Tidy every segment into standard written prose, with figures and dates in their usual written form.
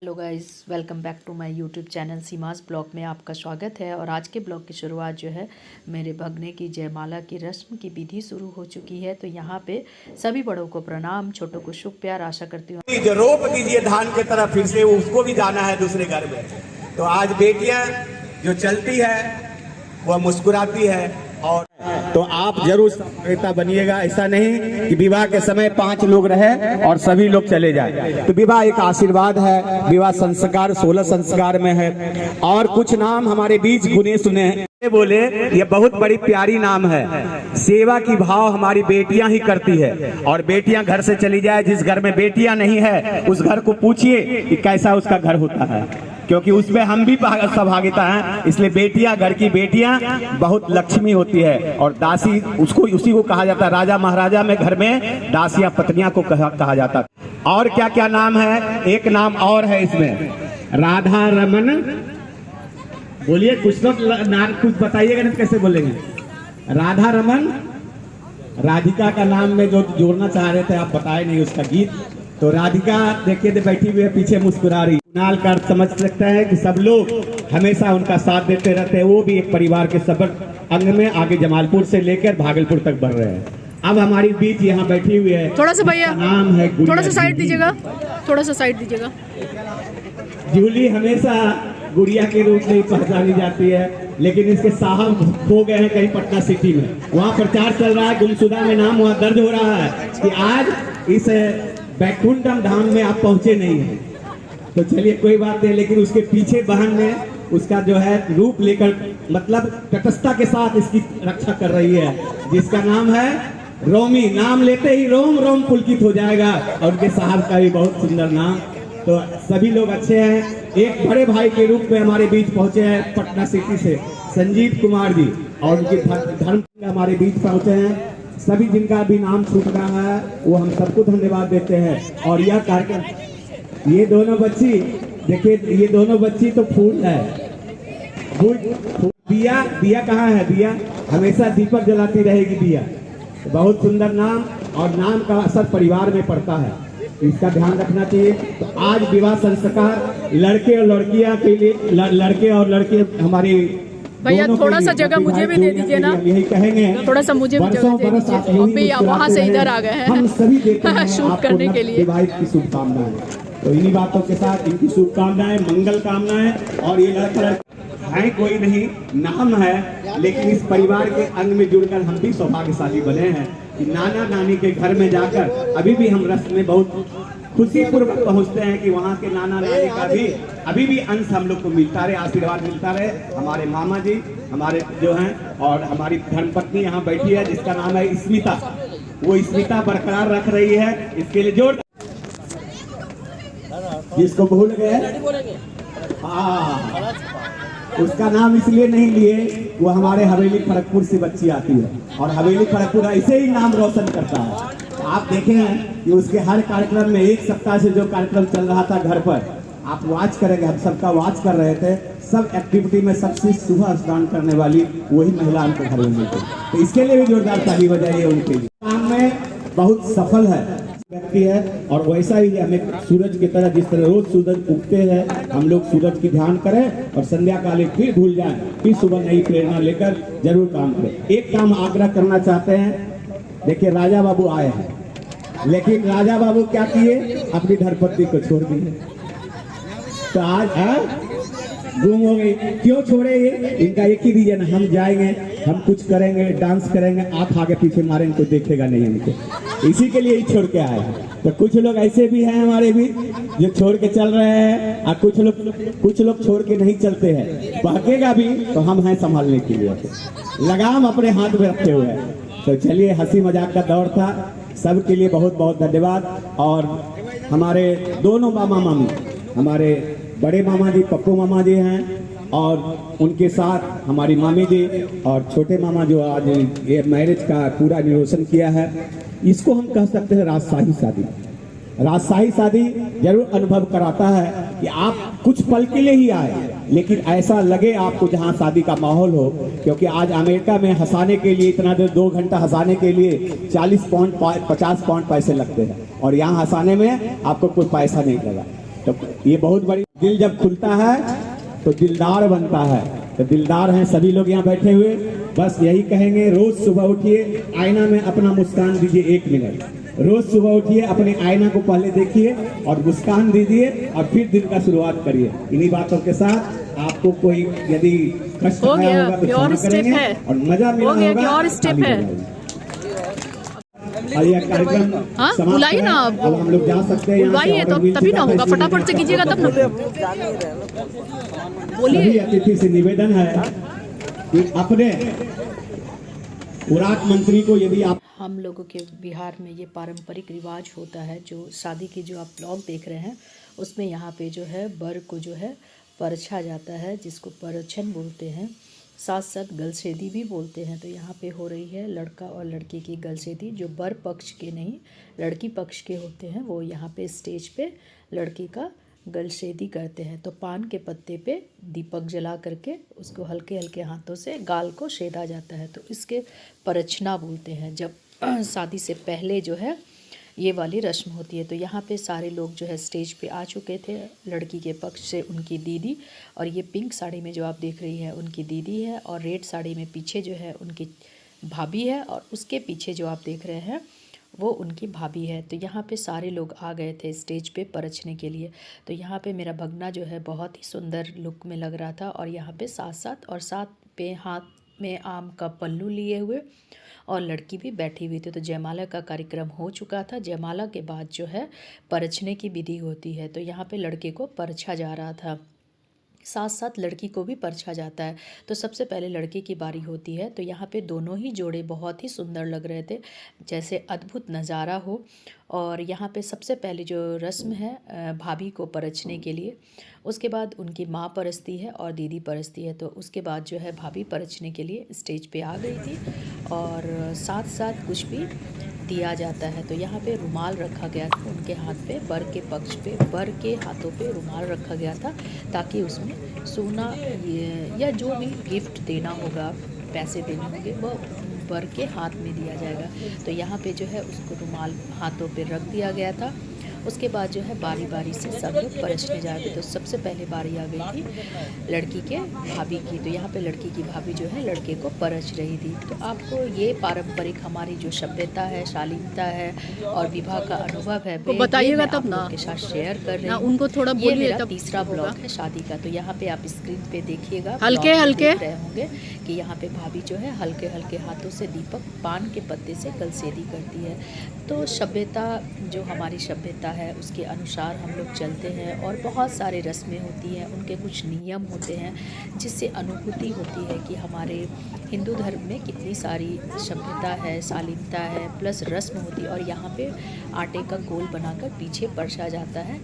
Hello guys, welcome back to my YouTube channel Seema's blog में आपका स्वागत है। और आज के ब्लॉग की शुरुआत जो है मेरे भगने की जयमाला की रस्म की विधि शुरू हो चुकी है। तो यहाँ पे सभी बड़ों को प्रणाम, छोटों को शुभ प्यार। आशा करती हूँ जो रोप दीजिए धान की तरफ, फिर से उसको भी जाना है दूसरे घर में। तो आज बेटियां जो चलती है वह मुस्कुराती है। और तो आप जरूर सहभागिता बनिएगा। ऐसा नहीं कि विवाह के समय 5 लोग रहे और सभी लोग चले जाए। तो विवाह एक आशीर्वाद है। विवाह संस्कार 16 संस्कार में है। और कुछ नाम हमारे बीच गुने सुने हैं। बोले ये बहुत बड़ी प्यारी नाम है। सेवा की भाव हमारी बेटियां ही करती है। और बेटियां घर से चली जाए, जिस घर में बेटियां नहीं है उस घर को पूछिए कि कैसा उसका घर होता है, क्योंकि उसमें हम भी सहभागिता हैं। इसलिए बेटियां, घर की बेटियां बहुत लक्ष्मी होती है। और दासी उसको उसी को कहा जाता है। राजा महाराजा में घर में दासियां पत्नियां को कहा जाता है। और क्या क्या नाम है? एक नाम और है इसमें, राधा रमन। बोलिए कुछ तो कुछ बताइएगा, नहीं कैसे बोलेंगे? राधा रमन। राधिका का नाम में जो जोड़ना चाह रहे थे आप बताए नहीं उसका गीत। तो राधिका देखिए बैठी हुई है, पीछे मुस्कुरा रही। नाल का अर्थ समझ सकता है कि सब लोग हमेशा उनका साथ देते रहते हैं। वो भी एक परिवार के सब अंग में आगे जमालपुर से लेकर भागलपुर तक बढ़ रहे हैं। अब हमारी बीच यहाँ बैठी हुई है, थोड़ा सा भैया नाम है, थोड़ा सा साइड दीजिएगा, थोड़ा सा साइड दीजिएगा। जूली हमेशा गुड़िया के रूप में पहचानी जाती है, लेकिन इसके साहब खो गए हैं कहीं पटना सिटी में। वहाँ प्रचार चल रहा है, गुमशुदा में नाम वहाँ दर्ज हो रहा है कि आज इस बैकुंठम धाम में आप पहुंचे नहीं हैं। तो चलिए कोई बात नहीं, लेकिन उसके पीछे बहन ने उसका जो है रूप लेकर, मतलब तटस्थता के साथ इसकी रक्षा कर रही है, जिसका नाम है रोमी। नाम लेते ही रोम रोम पुलकित हो जाएगा। और उनके साहब का भी बहुत सुंदर नाम। तो सभी लोग अच्छे हैं। एक बड़े भाई के रूप में हमारे बीच पहुंचे हैं पटना सिटी से संजीव कुमार जी, और उनके धर्म हमारे बीच पहुंचे हैं। सभी जिनका भी नाम छूट रहा है वो हम सबको धन्यवाद देते हैं। और यह कार्यक्रम, ये दोनों बच्ची देखिए, ये दोनों बच्ची तो फूल है। दिया, दिया कहाँ है? दिया हमेशा दीपक जलाती रहेगी। दिया बहुत सुंदर नाम, और नाम का असर परिवार में पड़ता है, इसका ध्यान रखना चाहिए। तो आज विवाह संस्कार लड़के और लड़कियां के लिए, लड़के और लड़के हमारी भैया थोड़ा सा जगह मुझे भी दे दीजिए ना, यही कहेंगे। थोड़ा सा मुझे भी जगह दे दीजिए। अभी वहाँ से इधर आ गए हैं हम सभी देते हैं शूट करने के लिए। विवाहित की शुभकामनाएं। तो इन्हीं बातों के साथ इनकी शुभकामनाएं, मंगल कामनाएं। और ये लड़का है कोई नहीं, नाम है, लेकिन इस परिवार के अंग में जुड़कर हम भी सौभाग्यशाली बने हैं कि नाना नानी के घर में जाकर अभी भी हम रस्म में बहुत खुशी पूर्वक पहुँचते हैं कि वहाँ के नाना नानी का भी अभी भी अंश हम लोग को मिलता रहे, आशीर्वाद मिलता रहे। हमारे मामा जी हमारे जो हैं, और हमारी धर्मपत्नी यहाँ बैठी है जिसका नाम है स्मिता। वो स्मिता बरकरार रख रही है, इसके लिए जोर। जिसको भूल गए, हाँ, उसका नाम इसलिए नहीं लिए, वो हमारे हवेली खड़गपुर से बच्ची आती है। और हवेली खड़गपुर ऐसे ही नाम रोशन करता है। आप देखे हैं कि उसके हर कार्यक्रम में, एक सप्ताह से जो कार्यक्रम चल रहा था घर पर, आप वॉच करेंगे, हम सबका वॉच कर रहे थे। सब एक्टिविटी में सबसे सुबह स्नान करने वाली वही महिला हमको घर में मिलती। तो इसके लिए भी जोरदार ताली बजाइए उनके लिए। काम में बहुत सफल है व्यक्ति है। और वैसा ही हमें सूरज की तरह, जिस तरह रोज सूरज उगते हैं, हम लोग सूरज की ध्यान करें और संध्या काले फिर भूल जाएं, फिर सुबह नई प्रेरणा लेकर जरूर काम करें। एक काम आग्रह करना चाहते हैं। देखिए राजा बाबू आए हैं, लेकिन राजा बाबू क्या किए? अपनी धर्मपत्नी को छोड़ दिए। तो आज गुम हो गई। क्यों छोड़े? ये इनका एक ही रीजन, हम जाएंगे, हम कुछ करेंगे, डांस करेंगे, आंख आगे पीछे मारेंगे, कोई देखेगा नहीं हमको। इसी के लिए ही छोड़ के आए हैं। तो कुछ लोग ऐसे भी हैं हमारे भी जो छोड़ के चल रहे हैं, और कुछ लोग छोड़ के नहीं चलते हैं। बहकेगा भी तो हम हैं संभालने के लिए, लगाम अपने हाथ में रखे हुए हैं। तो चलिए, हंसी मजाक का दौर था। सबके लिए बहुत बहुत धन्यवाद। और हमारे दोनों मामा मामी, हमारे बड़े मामा जी पप्पू मामा जी हैं, और उनके साथ हमारी मामी जी और छोटे मामा जो आज ये मैरिज का पूरा निरोशन किया है। इसको हम कह सकते हैं राजशाही शादी। राजशाही शादी जरूर अनुभव कराता है कि आप कुछ पल के लिए ही आए, लेकिन ऐसा लगे आपको जहां शादी का माहौल हो। क्योंकि आज अमेरिका में हंसाने के लिए इतना देर 2 घंटा हंसाने के लिए 40 पाउंड 50 पाउंड पैसे लगते हैं, और यहाँ हंसाने में आपको कोई पैसा नहीं लगा। तो ये बहुत बड़ी, दिल जब खुलता है तो दिलदार बनता है। तो दिलदार हैं सभी लोग यहाँ बैठे हुए। बस यही कहेंगे, रोज सुबह उठिए, आईना में अपना मुस्कान दीजिए 1 मिनट। रोज सुबह उठिए, अपने आईना को पहले देखिए और मुस्कान दीजिए और फिर दिन का शुरुआत करिए। इन्हीं बातों के साथ आपको कोई यदि कष्ट आया होगा तो क्षमा करेंगे और मजा मिला होगा। और स्टेप है। और यह कार्यक्रम हाँ, समाप्त बुलाइए ना है। आप। अब हम लोग जा सकते हैं। बुलवाइए तो तभी ना होगा, फटाफट से कीजिएगा तब ना। बोलिए। सभी अतिथि से निवेदन है कि अपने उराक मंत्री को यदि आप, हम लोगों के बिहार में ये पारंपरिक रिवाज होता है, जो शादी की जो आप ब्लॉग देख रहे हैं उसमें यहाँ पे जो है बर को जो है परछा जाता है, जिसको परछन बोलते हैं, साथ साथ गलसेदी भी बोलते हैं। तो यहाँ पे हो रही है लड़का और लड़की की गलसेदी, जो बर पक्ष के नहीं लड़की पक्ष के होते हैं, वो यहाँ पे स्टेज पे लड़की का गलसेदी करते हैं। तो पान के पत्ते पे दीपक जला करके उसको हल्के हल्के हाथों से गाल को सेदा जाता है। तो इसके परछना बोलते हैं। जब शादी से पहले जो है ये वाली रस्म होती है। तो यहाँ पे सारे लोग जो है स्टेज पे आ चुके थे। लड़की के पक्ष से उनकी दीदी, और ये पिंक साड़ी में जो आप देख रही हैं उनकी दीदी है, और रेड साड़ी में पीछे जो है उनकी भाभी है, और उसके पीछे जो आप देख रहे हैं वो उनकी भाभी है। तो यहाँ पे सारे लोग आ गए थे स्टेज पे परछने के लिए। तो यहाँ पे मेरा भगना जो है बहुत ही सुंदर लुक में लग रहा था, और यहाँ पे साथ पे हाथ में आम का पल्लू लिए हुए और लड़की भी बैठी हुई थी। तो जयमाला का कार्यक्रम हो चुका था। जयमाला के बाद जो है परछने की विधि होती है। तो यहाँ पे लड़के को परछा जा रहा था, साथ साथ लड़की को भी परछा जाता है। तो सबसे पहले लड़के की बारी होती है। तो यहाँ पे दोनों ही जोड़े बहुत ही सुंदर लग रहे थे, जैसे अद्भुत नज़ारा हो। और यहाँ पे सबसे पहले जो रस्म है भाभी को परछने के लिए, उसके बाद उनकी माँ परछती है और दीदी परछती है। तो उसके बाद जो है भाभी परछने के लिए स्टेज पे आ गई थी, और साथ साथ कुछ भी दिया जाता है। तो यहाँ पे रुमाल रखा गया था उनके हाथ पे, बर के पक्ष पे बर के हाथों पे रुमाल रखा गया था, ताकि उसमें सोना या जो भी गिफ्ट देना होगा, पैसे देने होंगे, वो बर के हाथ में दिया जाएगा। तो यहाँ पे जो है उसको रुमाल हाथों पे रख दिया गया था। उसके बाद जो है बारी बारी से सब लोग परछने जा रहे थे। तो सबसे पहले बारी आ गई थी लड़की के भाभी की। तो यहाँ पे लड़की की भाभी जो है लड़के को परछ रही थी। तो आपको ये पारंपरिक हमारी जो सभ्यता है, शालीनता है और विवाह का अनुभव है, तो बताइएगा तब ना, के साथ शेयर कर रही हूँ। उनको थोड़ा ये बोलिए मेरा तब तीसरा ब्लॉग है शादी का। तो यहाँ पे आप स्क्रीन पे देखिएगा, हल्के हल्के देख रहे होंगे कि यहाँ पे भाभी जो है हल्के हल्के हाथों से दीपक पान के पत्ते से गलसेदी करती है। तो सभ्यता, जो हमारी सभ्यता है उसके अनुसार हम लोग चलते हैं, और बहुत सारे रस्में होती हैं, उनके कुछ नियम होते हैं, जिससे अनुभूति होती है कि हमारे हिंदू धर्म में कितनी सारी सभ्यता है, शालीनता है, प्लस रस्म होती है। और यहाँ पे आटे का गोल बनाकर पीछे परछा जाता है,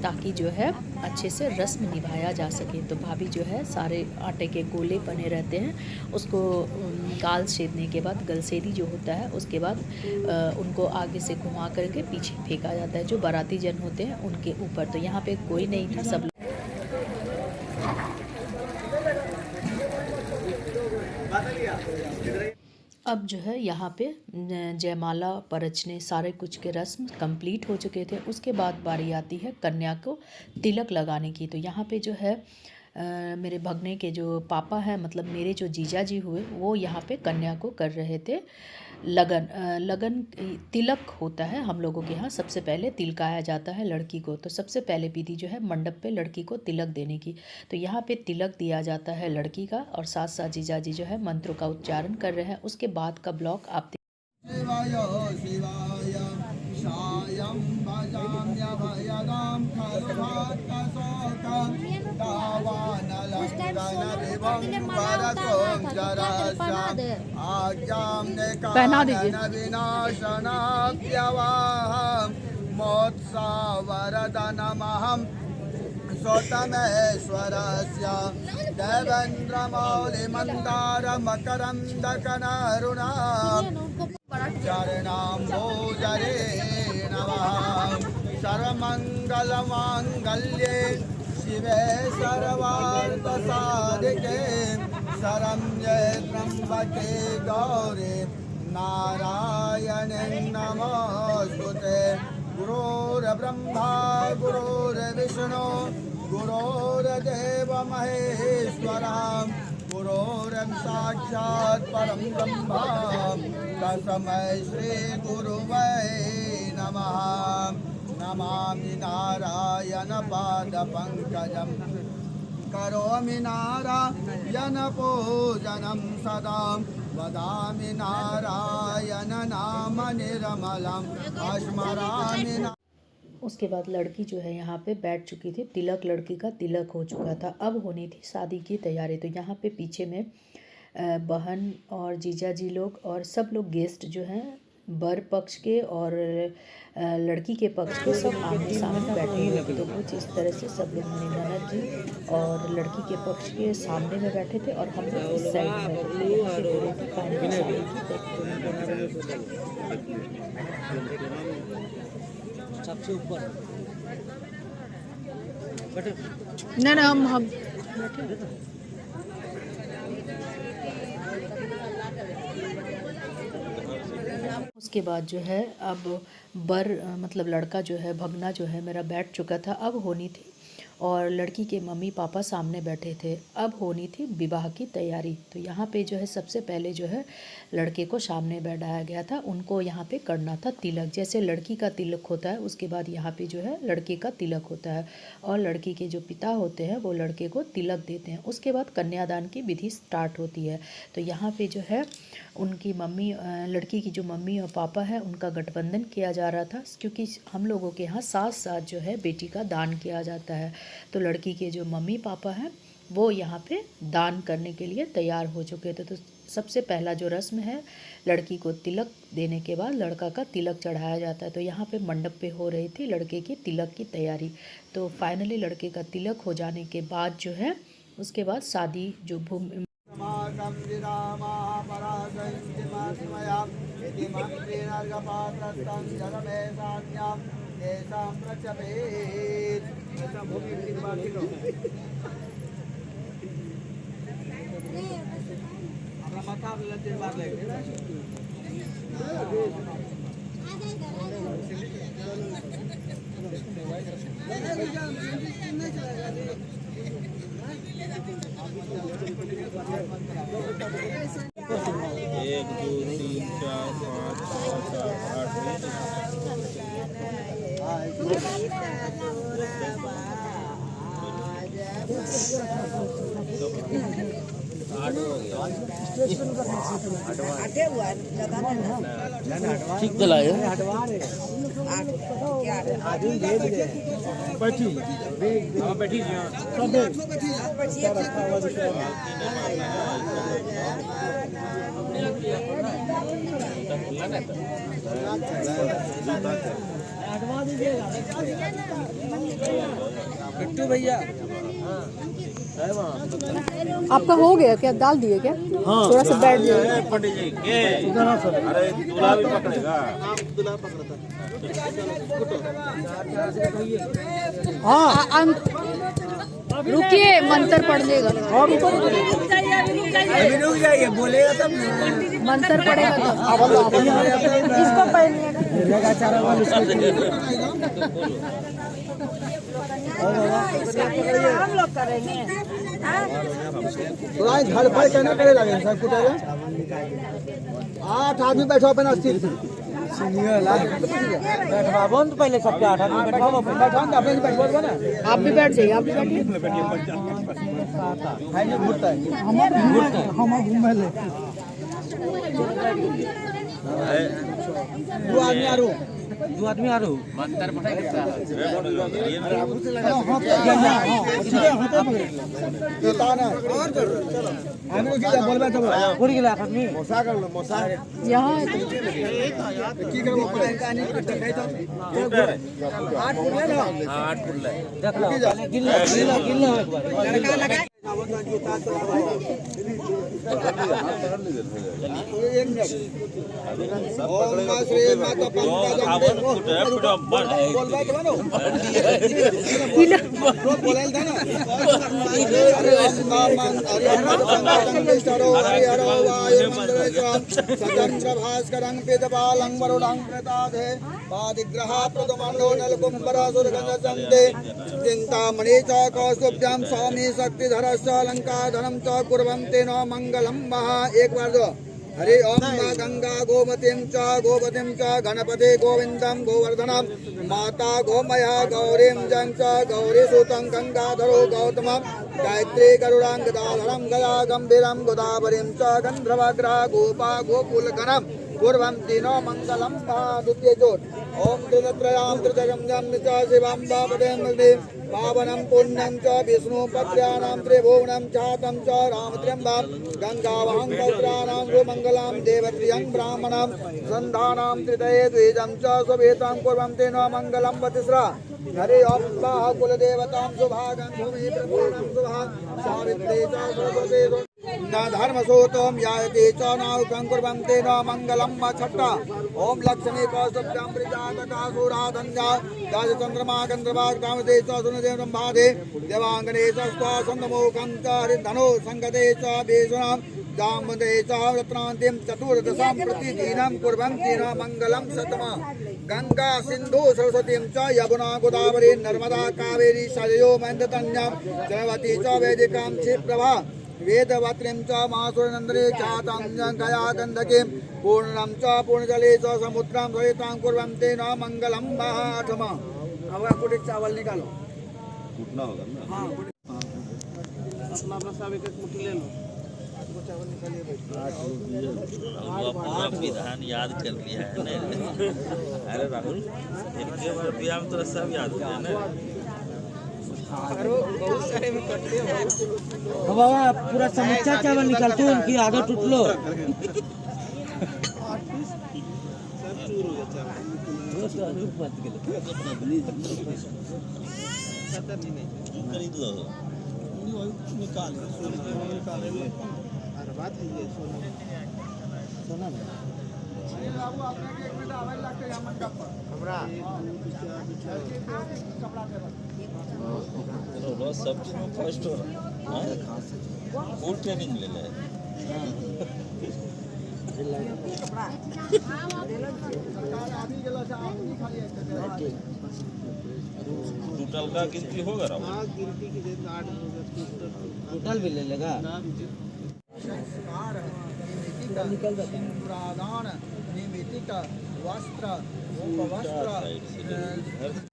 ताकि जो है अच्छे से रस्म निभाया जा सके। तो भाभी जो है सारे आटे के गोले बने रहते हैं, उसको गाल सेदने के बाद, गलसेदी जो होता है उसके बाद उनको आगे से घुमा करके पीछे फेंका जाता है, जो बाराती जन होते हैं उनके ऊपर। तो यहाँ पे कोई नहीं था, सब अब जो है यहाँ पे जयमाला परछने सारे कुछ के रस्म कंप्लीट हो चुके थे। उसके बाद बारी आती है कन्या को तिलक लगाने की। तो यहाँ पे जो है मेरे भगने के जो पापा हैं, मतलब मेरे जो जीजा जी हुए, वो यहाँ पे कन्या को कर रहे थे लगन तिलक होता है हम लोगों के यहाँ। सबसे पहले तिलकाया जाता है लड़की को। तो सबसे पहले विधि जो है मंडप पे लड़की को तिलक देने की। तो यहाँ पे तिलक दिया जाता है लड़की का, और साथ साथ जीजा जी जो है मंत्रों का उच्चारण कर रहे हैं। उसके बाद का ब्लॉग आप पहना दीजिए। स्वतमेश्वरस्य देवेन्द्रमौलिमन्दारमकरन्दकनरुणा चरणाम्बोजरे नमः। सर्वमङ्गलमाङ्गल्ये शिवे सर्वार्थसाधिके शरण्ये त्र्यम्बके गौरी नारायणे नमोऽस्तुते। गुरुर्ब्रह्मा गुरुर्विष्णु गुरुर्देव महेश्वरः गुरुर्साक्षात् परं ब्रह्म तस्मै श्री गुरुवे नमः। नमामि नारायण पादपङ्कजं करोमि नारायण पूजनं सदा वदामि नारायण नाम निर्मलम् स्मरामि। उसके बाद लड़की जो है यहाँ पे बैठ चुकी थी, तिलक लड़की का तिलक हो चुका था। अब होनी थी शादी की तैयारी। तो यहाँ पे पीछे में बहन और जीजा जी लोग और सब लोग गेस्ट जो हैं बर पक्ष के और लड़की के पक्ष के सब आमने सामने बैठे हुए थे। तो कुछ इस तरह से सब लोग मेरी ननद जी और लड़की के पक्ष के सामने में बैठे थे और हम लोग इस साइड में बैठे थे। यहाँ पे हो रही थी फाइनल शादी की। सबसे ऊपर ना ना हम उसके बाद जो है अब बर मतलब लड़का जो है भगना जो है मेरा बैठ चुका था। अब होनी थी और लड़की के मम्मी पापा सामने बैठे थे। अब होनी थी विवाह की तैयारी। तो यहाँ पे जो है सबसे पहले जो है लड़के को सामने बैठाया गया था। उनको यहाँ पे करना था तिलक। जैसे लड़की का तिलक होता है उसके बाद यहाँ पे जो है लड़के का तिलक होता है और लड़की के जो पिता होते हैं वो लड़के को तिलक देते हैं। उसके बाद कन्यादान की विधि स्टार्ट होती है। तो यहाँ पे जो है उनकी मम्मी लड़की की जो मम्मी और पापा है उनका गठबंधन किया जा रहा था, क्योंकि हम लोगों के यहाँ साथ साथ जो है बेटी का दान किया जाता है। तो लड़की के जो मम्मी पापा हैं वो यहाँ पे दान करने के लिए तैयार हो चुके थे। तो सबसे पहला जो रस्म है लड़की को तिलक देने के बाद लड़का का तिलक चढ़ाया जाता है। तो यहाँ पे मंडप पे हो रही थी लड़के की तिलक की तैयारी। तो फाइनली लड़के का तिलक हो जाने के बाद जो है उसके बाद शादी जो भूमि ठीक दिलाए बिट्टू भैया आपका हो गया क्या? डाल दिए क्या? हाँ, थोड़ा सा बैठ जाइए। अरे दूल्हा भी पकड़ेगा। हाँ रुकिए, मंत्र पढ़ लेगा। रुक जाइए, बोलेगा तब मंत्र पढ़ेगा तब। इसको पहनिएगा। हम लोग करेंगे। थोड़ा झड़फड़ करना करे लगे सब कुछ। 8 आदमी बैठो अपना स्थिर। बैठवा तो पहले सबके 8 आदमी बैठवा बैठो अपने बैठो ना। आप भी बैठ जाइए, आप भी बैठिए। हम घूमे ले 2 आदमी आ रहो। मंत्र पढ़ेगा भास्करं पेदपालं वरुणं प्रतादे पादिग्रहा प्रथमंडो नलकुंभरासुरगंजसंते चिंतामणि च कौस्तुभ्यां स्वामी शक्तिधरश्च अलंकारधरं च कुर्वन्ते न मंगलम महा। एक बार दो हरि ओम गंगा गोमतीं च गणपति गोविंदं गोवर्धनं माता गोमया गौरीं जं च गौरीसुतं गंगाधरो गौतमं गायत्री गरुडांगदाधरं गया गंभीरं गोदावरीं च गंधर्वग्रह गोपा गोकुलगणं कुर्वन्ति नो मंगलम द्वितीय जोत ओम त्रिनेत्रयां त्रिजगं च शिवं बापदें पावनं पुण्यं च विष्णुपत्र्याणां त्रिभुवनं चातं च रामत्र्यम्बं गंगावहं पौत्राणां सुमङ्गलं देवत्रियं ब्राह्मणं सन्धानां त्रितये द्विजं च सुवेतां कुर्वन्ति नो मंगलं वतिस्रा। हरि ओम स्वाहा कुलदेवतां सुभागं भूमि प्रपूर्णं सुभा सावित्री च सरस्वती न धर्मसूतं यायते च नाहुकं कुर्वन्ते न मंगलम छट्टा ओम लक्ष्मी कौस्तुभ्यां प्रजातकासुराधन्या राजचंद्रमा गंधर्वा कामदे च सुनदेव ब्रह्मादे देवांगने च स्वासन्दमोकं च हरिधनो संगते च बेजुनां दामदे च रत्नान्तिं चतुर्दशां प्रतिदिनं कुर्वन्ति न मंगलम शतमा। गंगा सिंधु सरस्वतीं च यमुना गोदावरी नर्मदा कावेरी सरयो महेन्द्रतन्यां जलवती च वैदिकां क्षिप्रभा वेदवत्रिं च महासुरनन्दिनी चातं गया गंधकीं पूर्णं च पूर्णजले च समुद्रं सहितां कुर्वन्ते न मंगलम महाठमा। अब कुछ चावल निकालो कूटना होगा ना। हाँ अपना अपना सब एक मुट्ठी ले लो। चावल निकालिए अपना विधान याद कर लिया है ना। अरे राहुल एक बार व्यायाम तो सब याद हो गया ना। बहुत सारे में करते हो बाबा पूरा समूचा चावल निकालते हो उनकी आगे टूट लो। खरीद लो निकाल बात है ये सोना बाबू आपने एक मिनट आवाज लगते हैं मन का हमरा रोज सब चीज में फर्स्ट हो रहा है। फुल ट्रेनिंग ले ले। टोटल का गिनती होगा राहुल? टोटल भी ले लेगा। निमित्त वस्त्र उपवस्त्र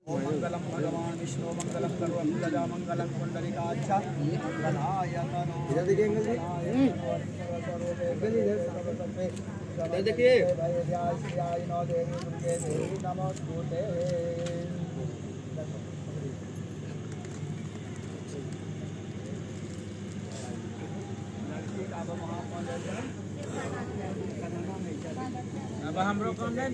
ओम मंगलम भगवान विष्णु मंगलम करोमि गजा मंगलम कुंडलिकाक्षा मंगलाय तनो। इधर देखिए अंकल जी देखिए नमस्ते। अब हम लोग कौन है?